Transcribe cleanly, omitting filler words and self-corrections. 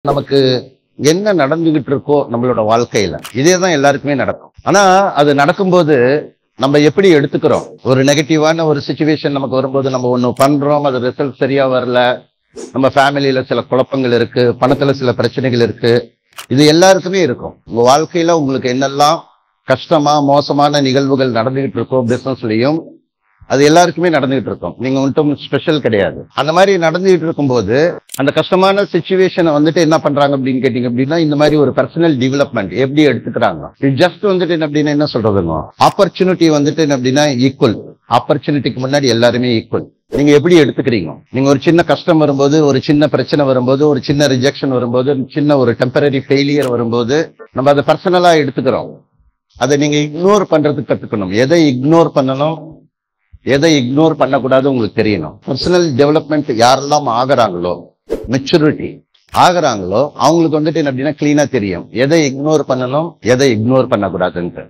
நமக்கு என்ன நடந்துகிட்டு இருக்கோ நம்மளோட வாழ்க்கையில இதேதான் எல்லாருக்குமே நடக்கும். ஆனா அது நடக்கும்போது நம்ம எப்படி எடுத்துக்கிறோம்? ஒரு நெகட்டிவான ஒரு சிச்சுவேஷன் நமக்கு வரும்போது நம்ம ஒண்ணு பண்றோம், அது ரிசல்ட் சரியா வரல, நம்ம ஃபேமிலியில சில குழப்பங்கள் இருக்கு, பணத்துல சில பிரச்சனைகள் இருக்கு. இது எல்லாருக்குமே இருக்கும். உங்க வாழ்க்கையில உங்களுக்கு என்னெல்லாம் கஷ்டமா மோசமான நிகழ்வுகள் நடந்துகிட்டு இருக்கோ பிசினஸ்லயும், அது எல்லாருக்குமே நடந்துகிட்டு இருக்கும். நீங்க மட்டும் ஸ்பெஷல் கிடையாது. அந்த மாதிரி நடந்துகிட்டு இருக்கும்போது அந்த கஷ்டமான சிச்சுவேஷனை வந்துட்டு என்ன பண்றாங்க அப்படின்னு கேட்டீங்க அப்படின்னா, இந்த மாதிரி ஒரு பர்சனல் டெவலப்மெண்ட் எப்படி எடுத்துக்கிறாங்க. இது ஜஸ்ட் வந்துட்டு என்ன அப்படின்னா என்ன சொல்றதுங்க, ஆப்பர்ச்சுனிட்டி வந்துட்டு என்ன அப்படின்னா ஈக்குவல். ஆப்பர்ச்சுனிட்டிக்கு முன்னாடி எல்லாருமே ஈக்குவல். நீங்க எப்படி எடுத்துக்கிறீங்க? நீங்க ஒரு சின்ன கஷ்டம் வரும்போது, ஒரு சின்ன பிரச்சனை வரும்போது, ஒரு சின்ன ரிஜெக்ஷன் வரும்போது, சின்ன ஒரு டெம்பரரி ஃபெயிலியர் வரும்போது நம்ம அதை பர்சனலா எடுத்துக்கிறோம். அதை நீங்க இக்னோர் பண்றதுக்கு கத்துக்கணும். எதை இக்னோர் பண்ணணும், எதை இக்னோர் பண்ணக்கூடாது உங்களுக்கு தெரியணும். பர்சனல் டெவலப்மெண்ட் யாரெல்லாம் ஆகுறாங்களோ, மெச்சூரிட்டி ஆகுறாங்களோ, அவங்களுக்கு வந்துட்டு என்ன அப்படின்னா கிளீனா தெரியும் எதை இக்னோர் பண்ணணும், எதை இக்னோர் பண்ணக்கூடாதுன்ட்டு.